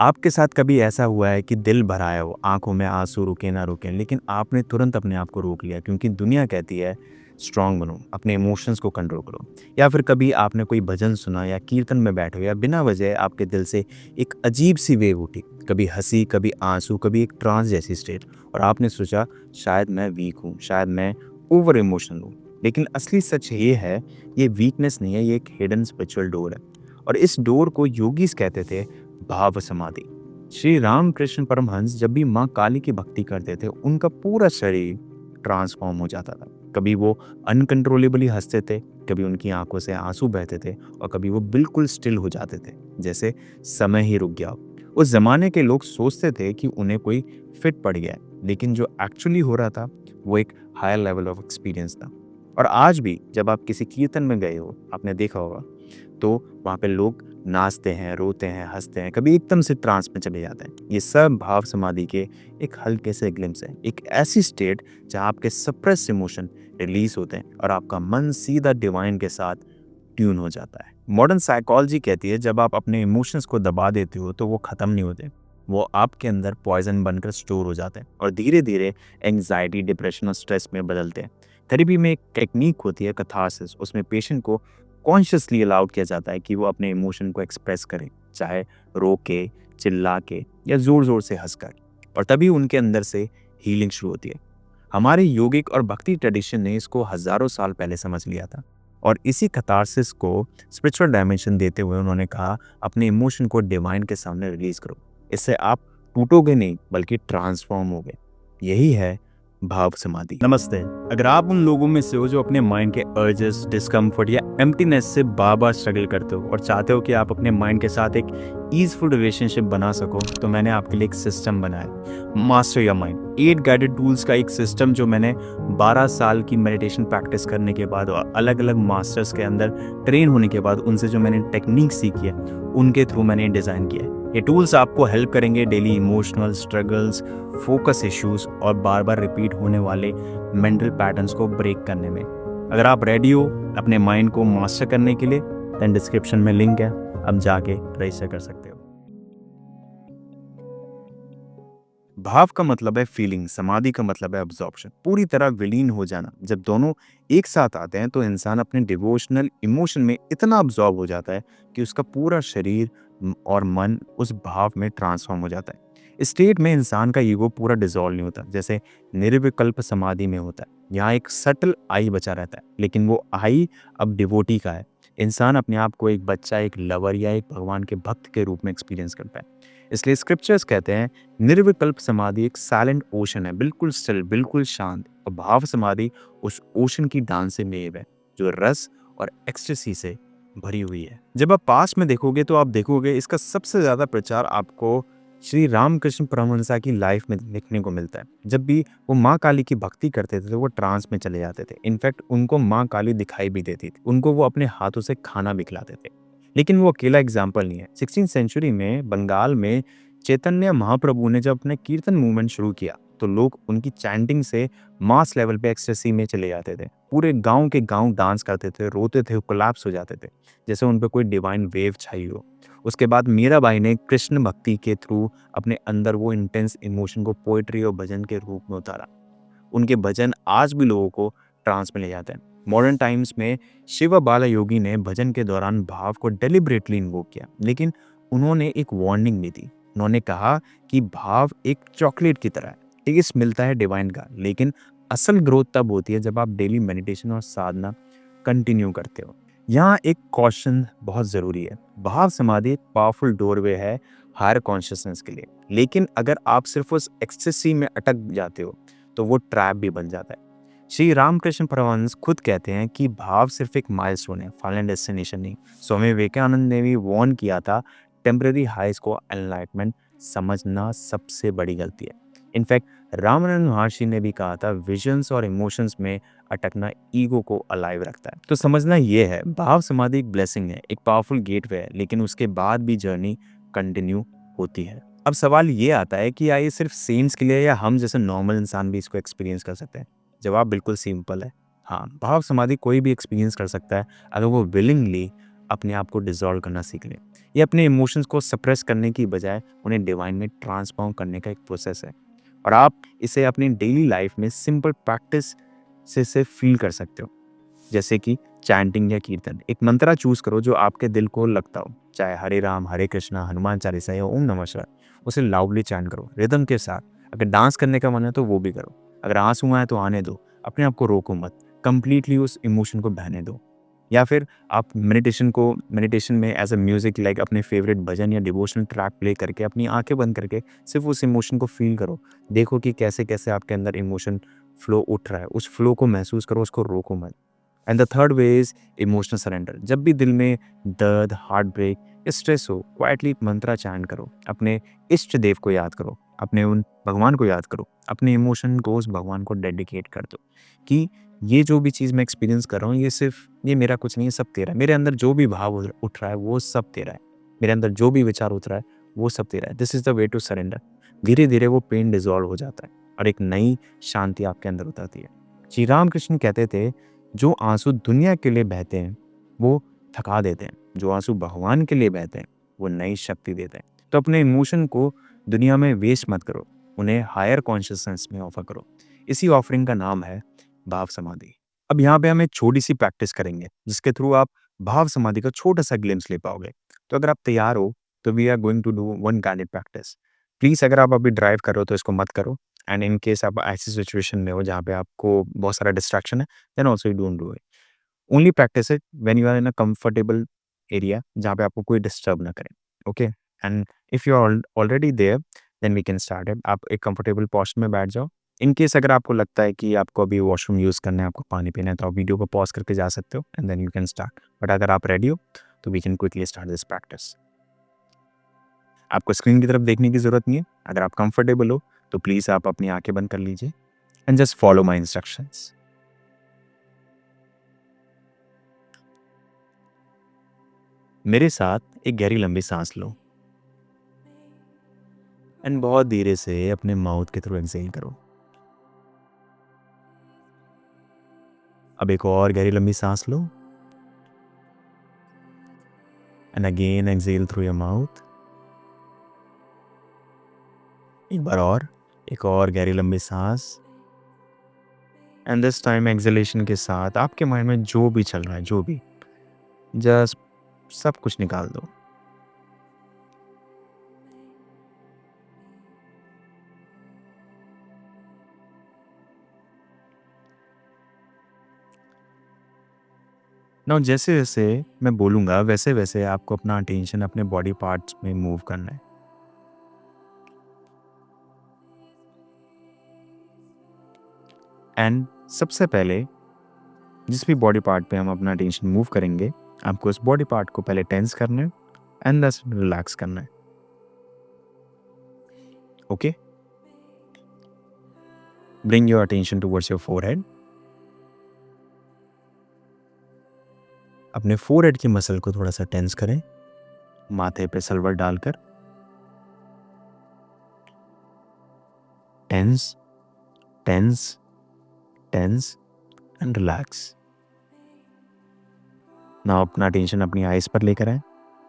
आपके साथ कभी ऐसा हुआ है कि दिल भर आया हो, आँखों में आँसू रुके ना रुके, लेकिन आपने तुरंत अपने आप को रोक लिया क्योंकि दुनिया कहती है स्ट्रॉन्ग बनो, अपने इमोशंस को कंट्रोल करो। या फिर कभी आपने कोई भजन सुना या कीर्तन में बैठे हो या बिना वजह आपके दिल से एक अजीब-सी वेव उठी, कभी हँसी, कभी आँसू, कभी एक ट्रांस जैसी स्टेट और आपने सोचा शायद मैं वीक हूँ, शायद मैं ओवर इमोशनल हूँ। लेकिन असली सच ये है, ये वीकनेस नहीं है, ये एक हिडन स्पिरिचुअल डोर है और इस डोर को योगीज़ कहते थे भाव समाधि। श्री रामकृष्ण परमहंस जब भी माँ काली की भक्ति करते थे, उनका पूरा शरीर ट्रांसफॉर्म हो जाता था। कभी वो अनकंट्रोलेबली हँसते थे, कभी उनकी आँखों से आँसू बहते थे और कभी वो बिल्कुल स्टिल हो जाते थे, जैसे समय ही रुक गया हो। उस ज़माने के लोग सोचते थे कि उन्हें कोई फिट पड़ गया है, लेकिन जो एक्चुअली हो रहा था, वो एक हायर लेवल ऑफ एक्सपीरियंस था। और आज भी जब आप किसी कीर्तन में गए हो, आपने देखा होगा, तो वहाँ पे लोग नाचते हैं, रोते हैं, हँसते हैं, कभी एकदम से ट्रांस में चले जाते हैं। ये सब भाव समाधि के एक हल्के से ग्लिम्स हैं, एक ऐसी स्टेट जहाँ आपके सप्रेस्ड इमोशन रिलीज़ होते हैं और आपका मन सीधा डिवाइन के साथ ट्यून हो जाता है। मॉडर्न साइकोलॉजी कहती है जब आप अपने इमोशंस को दबा देते हो तो वो ख़त्म नहीं होते। वो आपके अंदर पॉइज़न बनकर स्टोर हो जाते हैं और धीरे-धीरे एंग्ज़ायटी, डिप्रेशन और स्ट्रेस में बदलते हैं। थेरेपी में एक टेक्नीक होती है कैथार्सिस, उसमें पेशेंट को कॉन्शियसली अलाउड किया जाता है कि वो अपने इमोशन को एक्सप्रेस करें, चाहे रो के, चिल्ला के या ज़ोर-ज़ोर से हँसकर और तभी उनके अंदर से हीलिंग शुरू होती है। हमारे योगिक और भक्ति ट्रेडिशन ने इसको हज़ारों साल पहले समझ लिया था और इसी कैथार्सिस को स्पिरिचुअल डायमेंशन देते हुए उन्होंने कहा, अपने इमोशन को डिवाइन के सामने रिलीज़ करो। इससे आप टूटोगे नहीं बल्कि ट्रांसफॉर्म होगे। यही है भाव समाधि। नमस्ते। अगर आप उन लोगों में से हो जो अपने माइंड के अर्जेस, डिस्कम्फर्ट या एम्प्टीनेस से बार-बार स्ट्रगल करते हो और चाहते हो कि आप अपने माइंड के साथ एक ईज़फुल रिलेशनशिप बना सको, तो मैंने आपके लिए एक सिस्टम बनाया है, master your mind. 8 guided tools का एक सिस्टम जो मैंने 12 साल की मेडिटेशन प्रैक्टिस करने के बाद और अलग-अलग मास्टर्स के अंदर ट्रेन होने के बाद उनसे जो मैंने टेक्नीक सीखी है, उनके थ्रू मैंने डिज़ाइन किया है। ये टूल्स आपको हेल्प करेंगे daily emotional struggles, focus issues और बार बार रिपीट होने वाले मेंटल पैटर्न्स को ब्रेक करने में। अगर आप रेडी हो अपने माइंड को मास्टर करने के लिए, देन डिस्क्रिप्शन में लिंक है, अब जाके रजिस्टर कर सकते हो। भाव का मतलब है फीलिंग, समाधि का मतलब है अब्जॉर्प्शन, पूरी तरह विलीन हो जाना। जब दोनों एक साथ आते हैं तो इंसान अपने डिवोशनल इमोशन में इतना अब्जॉर्ब हो जाता है कि उसका पूरा शरीर और मन उस भाव में ट्रांसफॉर्म हो जाता है। इस स्टेट में इंसान का ईगो पूरा डिसॉल्व नहीं होता, जैसे निर्विकल्प समाधि में होता है। यहाँ एक सटल आई बचा रहता है, लेकिन वो आई अब डिवोटी का है। इंसान अपने आप को एक बच्चा, एक लवर या एक भगवान के भक्त के रूप में एक्सपीरियंस करता है। इसलिए स्क्रिप्चर्स कहते हैं निर्विकल्प समाधि एक साइलेंट ओशन है, बिल्कुल स्टिल, बिल्कुल शांत। और भाव समाधि उस ओशन की डांसिंग वेव है जो रस और एक्सटेसी से भरी हुई है। जब आप पास में देखोगे तो आप देखोगे इसका सबसे ज्यादा प्रचार आपको श्री रामकृष्ण परमहंसा की लाइफ में देखने को मिलता है। जब भी वो माँ काली की भक्ति करते थे तो वो ट्रांस में चले जाते थे। इनफैक्ट उनको माँ काली दिखाई भी देती थी, उनको वो अपने हाथों से खाना भी खिलाते थे। लेकिन वो अकेला एग्जाम्पल नहीं है। 16th सेंचुरी में बंगाल में चैतन्य महाप्रभु ने जब अपने कीर्तन मूवमेंट शुरू किया तो लोग उनकी चैंटिंग से मास लेवल पे एक्सटेसी में चले जाते थे। पूरे गांव के गांव डांस करते थे, रोते थे, कोलैप्स हो जाते थे, जैसे उन पे कोई डिवाइन वेव छाई हो। उसके बाद मीराबाई ने कृष्ण भक्ति के थ्रू अपने अंदर वो इंटेंस इमोशन को पोएट्री और भजन के रूप में उतारा। उनके भजन आज भी लोगों को ट्रांस में ले जाते हैं। मॉडर्न टाइम्स में शिव बाला योगी ने भजन के दौरान भाव को डेलिबरेटली इन्वोक किया, लेकिन उन्होंने एक वार्निंग भी दी। उन्होंने कहा कि भाव एक चॉकलेट की तरह है, टेस्ट मिलता है डिवाइन का, लेकिन असल ग्रोथ तब होती है जब आप डेली मेडिटेशन और साधना कंटिन्यू करते हो। यहाँ एक क्वेश्चन बहुत ज़रूरी है। भाव समाधि एक पावरफुल डोरवे है हायर कॉन्शियसनेस के लिए, लेकिन अगर आप सिर्फ उस एक्सटेसी में अटक जाते हो तो वो ट्रैप भी बन जाता है। श्री रामकृष्ण परमहंस खुद कहते हैं कि भाव सिर्फ एक माइलस्टोन है, फाइनल डेस्टिनेशन नहीं। स्वामी विवेकानंद ने भी वार्न किया था, टेम्पररी हाइज को एनलाइटमेंट समझना सबसे बड़ी गलती है। इनफैक्ट रामरन महर्षि ने भी कहा था, विजन्स और इमोशंस में अटकना ईगो को अलाइव रखता है। तो समझना ये है, भाव समाधि एक ब्लेसिंग है, एक पावरफुल गेटवे है, लेकिन उसके बाद भी जर्नी कंटिन्यू होती है। अब सवाल ये आता है कि क्या ये सिर्फ सेंट्स के लिए या हम जैसे नॉर्मल इंसान भी इसको एक्सपीरियंस कर सकते हैं? जवाब बिल्कुल सिंपल है, हाँ। भाव समाधि कोई भी एक्सपीरियंस कर सकता है अगर वो विलिंगली अपने आप को डिसॉल्व करना सीख लें। ये अपने इमोशंस को सप्रेस करने की बजाय उन्हें डिवाइन में ट्रांसफॉर्म करने का एक प्रोसेस है, और आप इसे अपनी डेली लाइफ में सिंपल प्रैक्टिस से इसे फील कर सकते हो। जैसे कि चैंटिंग या कीर्तन, एक मंत्रा चूज करो जो आपके दिल को लगता हो, चाहे हरे राम, हरे कृष्णा, हनुमान चालीसा या ओम नमः शिवाय। उसे लाउडली चैंट करो रिदम के साथ। अगर डांस करने का मन है तो वो भी करो। अगर आंसू आए तो आने दो, अपने आप को रोको मत, कंप्लीटली उस इमोशन को बहने दो। या फिर आप मेडिटेशन में एज अ म्यूजिक लाइक अपने फेवरेट भजन या डिवोशनल ट्रैक प्ले करके अपनी आंखें बंद करके सिर्फ उस इमोशन को फील करो। देखो कि कैसे कैसे आपके अंदर इमोशन फ्लो उठ रहा है, उस फ्लो को महसूस करो, उसको रोको मत। And the third way is emotional surrender. जब भी दिल में दर्द, हार्ट ब्रेक या स्ट्रेस हो, क्वाइटली एक मंत्रा चैंट करो, अपने इष्ट देव को याद करो, अपने उन भगवान को याद करो, अपने इमोशन को उस भगवान को डेडिकेट कर दो कि ये जो भी चीज़ मैं एक्सपीरियंस कर रहा हूँ, ये मेरा कुछ नहीं है, सब तेरा है। मेरे अंदर जो भी भाव उठ रहा है वो सब तेरा है। मेरे अंदर जो भी विचार उठ रहा है वो सब तेरा है। This is the way to surrender. धीरे धीरे वो पेन डिजॉल्व हो जाता है और एक नई शांति आपके अंदर उतरती है। श्री राम कृष्ण कहते थे, जो आंसू दुनिया के लिए बहते हैं वो थका देते हैं, जो आंसू भगवान के लिए बहते हैं वो नई शक्ति देते हैं। तो अपने इमोशन को दुनिया में वेस्ट मत करो, उन्हें हायर कॉन्शियसनेस में ऑफर करो। इसी ऑफरिंग का नाम है भाव समाधि। अब यहाँ पे हम एक छोटी सी प्रैक्टिस करेंगे जिसके थ्रू आप भाव समाधि का छोटा सा ग्लिम्स ले पाओगे। तो अगर आप तैयार हो तो we are going to do one guided practice. Please अगर आप अभी ड्राइव कर रहे हो तो इसको मत करो, एंड इन केस आप ऐसी सिचुएशन में हो जहाँ पे आपको बहुत सारा डिस्ट्रैक्शन है, then also you don't do it. Only practice it when you are in a comfortable area जहाँ पे आपको कोई डिस्टर्ब ना करे। Okay, and if you are already there then we can start it. आप एक कंफर्टेबल पोस्चर में बैठ जाओ। इन केस अगर आपको लगता है कि आपको अभी वॉशरूम यूज़ करना है, आपको पानी पीना है, तो आप वीडियो को पॉज करके जा सकते हो and then you can start. But अगर आप रेडी हो तो we can quickly start this practice. आपको स्क्रीन की तरफ देखने की ज़रूरत नहीं है। अगर आप कंफर्टेबल हो तो प्लीज़ आप अपनी आंखें बंद कर लीजिए and just follow my instructions. मेरे साथ एक गहरी लंबी सांस लो एंड बहुत धीरे से अपने माउथ के थ्रू एक्सहेल करो। अब एक और गहरी लंबी सांस लो and again exhale through your mouth. एक बार और, एक और गहरी लंबी सांस, एंड दिस टाइम एक्सहेलेशन के साथ आपके माइंड में जो भी चल रहा है, जो भी, जस्ट सब कुछ निकाल दो। नाउ जैसे जैसे मैं बोलूँगा वैसे वैसे आपको अपना अटेंशन अपने बॉडी पार्ट्स में मूव करना है। एंड सबसे पहले जिस भी बॉडी पार्ट पे हम अपना अटेंशन मूव करेंगे, आपको उस बॉडी पार्ट को पहले टेंस करना है एंड दस रिलैक्स करना है। Okay, bring your attention towards your forehead. अपने फोरहेड की मसल को थोड़ा सा टेंस करें, माथे पे सलवट डालकर। Tense, tense, tense and relax. ना अपना टेंशन अपनी आइज पर लेकर आए,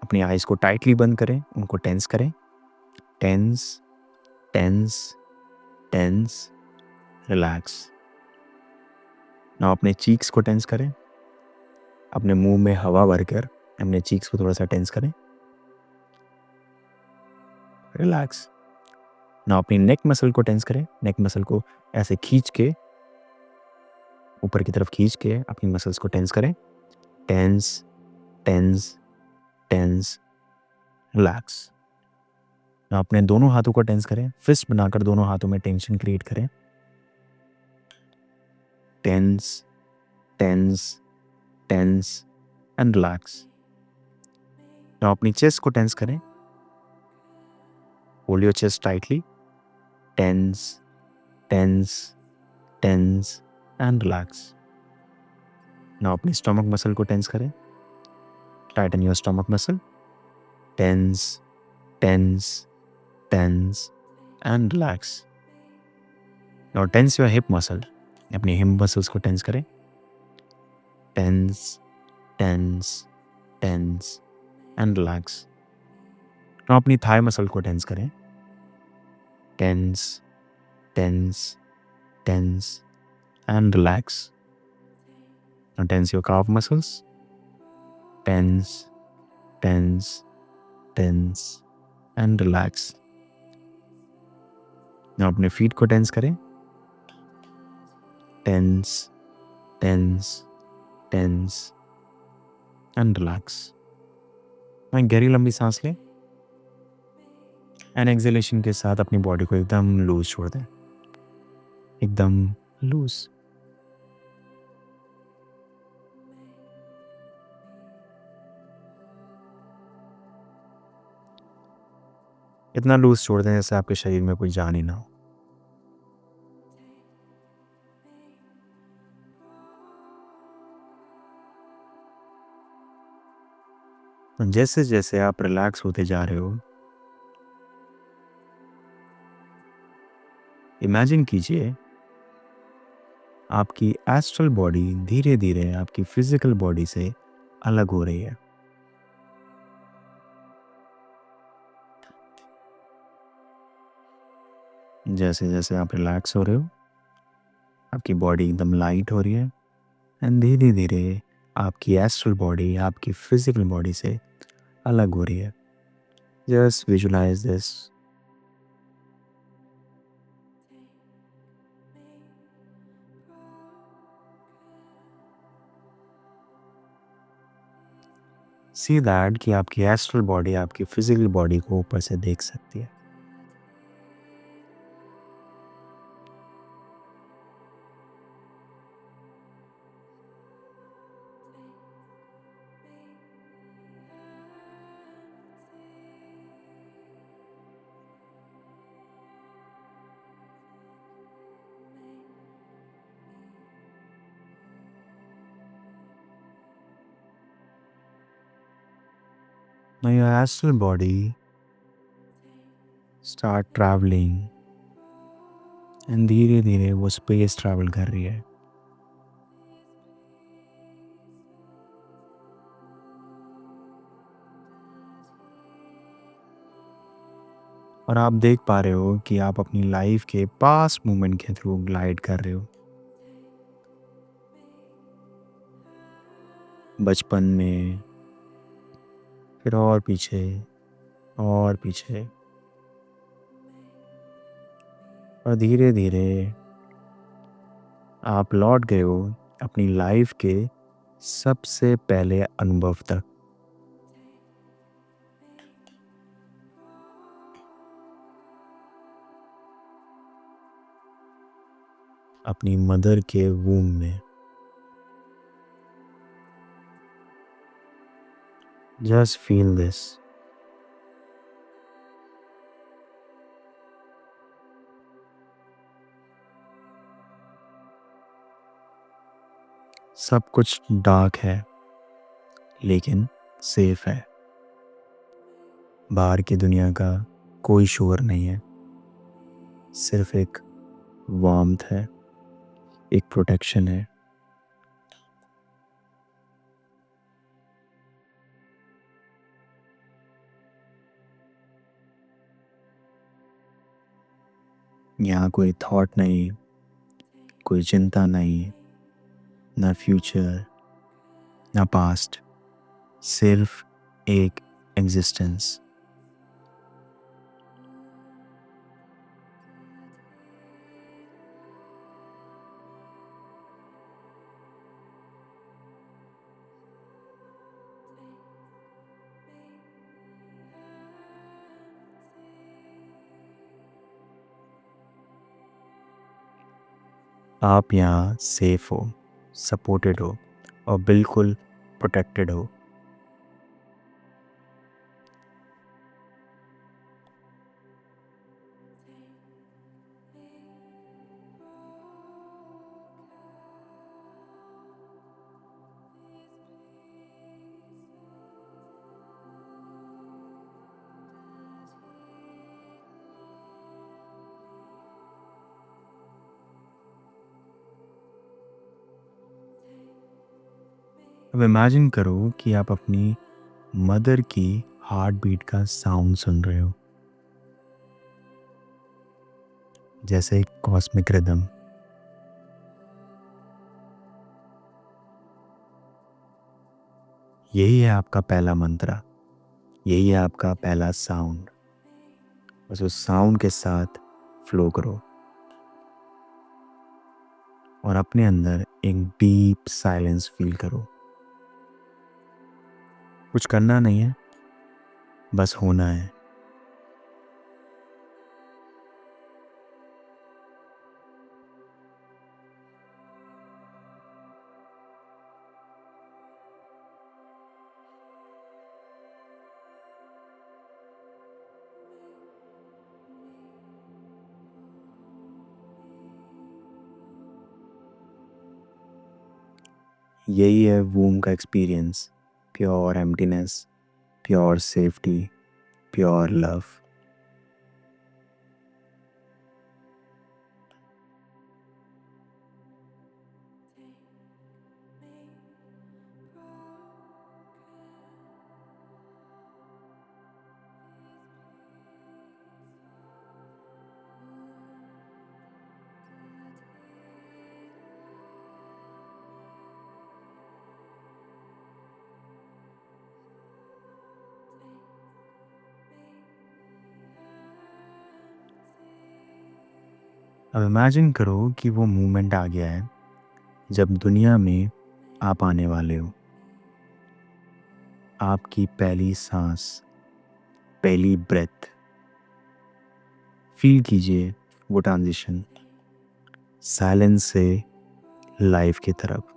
अपनी आइज को टाइटली बंद करें, उनको टेंस करें। Tense, tense, tense, relax. ना अपने चीक्स को टेंस करें, अपने मुंह में हवा भरकर अपने चीक्स को थोड़ा सा टेंस करें। रिलैक्स। ना अपनी नेक मसल को टेंस करें, नेक मसल को ऐसे खींच के, ऊपर की तरफ खींच के अपनी मसल्स को टेंस करें। Tense, tense, tense, relax. ना अपने दोनों हाथों को टेंस करें, फिस्ट बनाकर दोनों हाथों में टेंशन क्रिएट करें। Tense, tense, tense and relax. ना अपनी चेस्ट को टेंस करें, hold your chest tightly. Tense, tense, tense and relax. ना अपनी स्टमक मसल को टेंस करें, tighten your stomach muscle. Tense, tense, tense and relax. Now tense your hip muscle, अपनी hip muscles को टेंस करें। Tense, tense, tense and relax. तो अपनी thigh muscle को टेंस करें। Tense, tense, tense and relax. Now tense your calf muscles. Tense, tense, tense and relax. Now अपने feet को tense करें। Tense, tense, tense and relax. मैं गहरी लंबी सांस लें एंड एक्सहेलेशन के साथ अपनी बॉडी को एकदम लूज छोड़ दें। एकदम लूज। इतना लूज छोड़ दें जैसे आपके शरीर में कोई जान ही ना हो। जैसे जैसे आप रिलैक्स होते जा रहे हो, इमेजिन कीजिए आपकी एस्ट्रल बॉडी धीरे धीरे आपकी फिजिकल बॉडी से अलग हो रही है। जैसे जैसे आप रिलैक्स हो रहे हो, आपकी बॉडी एकदम लाइट हो रही है एंड धीरे धीरे आपकी एस्ट्रल बॉडी आपकी फिजिकल बॉडी से अलग हो रही है। Just visualise this. See that कि आपकी एस्ट्रल बॉडी आपकी फिजिकल बॉडी को ऊपर से देख सकती है। Now your astral body start traveling and धीरे धीरे वो स्पेस ट्रैवल कर रही है। और आप देख पा रहे हो कि आप अपनी लाइफ के पास्ट मोमेंट के थ्रू ग्लाइड कर रहे हो। बचपन में, फिर और पीछे और पीछे, और धीरे धीरे आप लौट गए हो अपनी लाइफ के सबसे पहले अनुभव तक। अपनी मदर के वूम में। Just feel this. सब कुछ डार्क है लेकिन सेफ है। बाहर की दुनिया का कोई शोर नहीं है, सिर्फ एक वार्मथ है, एक प्रोटेक्शन है। यहाँ कोई थॉट नहीं, कोई चिंता नहीं, ना फ्यूचर ना पास्ट, सिर्फ एक एग्जिस्टेंस। आप यहाँ सेफ हो, सपोर्टेड हो और बिल्कुल प्रोटेक्टेड हो। अब इमेजिन करो कि आप अपनी मदर की हार्ट बीट का साउंड सुन रहे हो, जैसे एक कॉस्मिक रिदम। यही है आपका पहला मंत्रा, यही है आपका पहला साउंड। बस उस साउंड के साथ फ्लो करो और अपने अंदर एक डीप साइलेंस फील करो। कुछ करना नहीं है, बस होना है। यही है वूम का experience, pure emptiness, pure safety, pure love. अब इमेजिन करो कि वो मोमेंट आ गया है जब दुनिया में आप आने वाले हो। आपकी पहली सांस, पहली ब्रेथ। फील कीजिए वो ट्रांजिशन, साइलेंस से लाइफ की तरफ।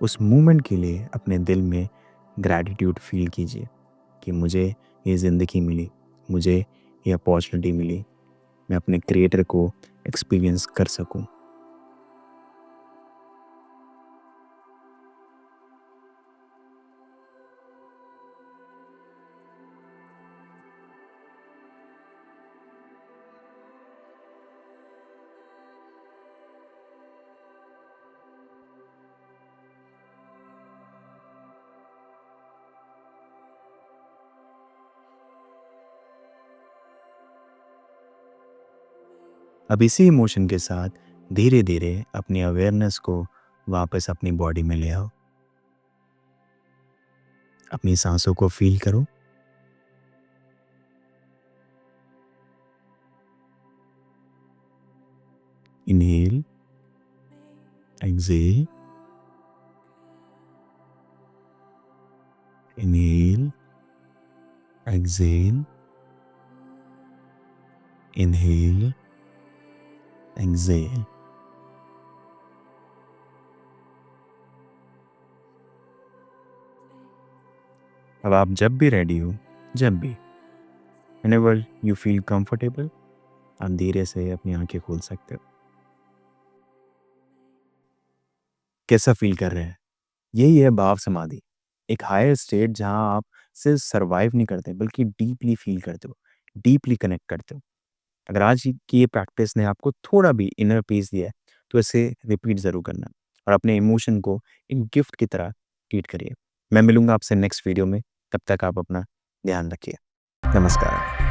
उस मोमेंट के लिए अपने दिल में ग्रैटिट्यूड फील कीजिए कि मुझे ये ज़िंदगी मिली, मुझे ये अपॉर्चुनिटी मिली, मैं अपने क्रिएटर को एक्सपीरियंस कर सकूं। अब इसी इमोशन के साथ धीरे धीरे अपनी अवेयरनेस को वापस अपनी बॉडी में ले आओ। अपनी सांसों को फील करो। Inhale, exhale, inhale, exhale, inhale, exhale. अब आप जब भी रेडी हो, जब भी, whenever you feel comfortable, आप धीरे से अपनी आंखें खोल सकते हो। कैसा फील कर रहे हैं? यही है भाव समाधि, एक हायर स्टेट जहां आप सिर्फ सर्वाइव नहीं करते बल्कि डीपली फील करते हो, डीपली कनेक्ट करते हो। अगर आज की ये प्रैक्टिस ने आपको थोड़ा भी इनर पीस दिया है तो इसे रिपीट ज़रूर करना और अपने इमोशन को एक गिफ्ट की तरह ट्रीट करिए। मैं मिलूंगा आपसे नेक्स्ट वीडियो में, तब तक आप अपना ध्यान रखिए। नमस्कार।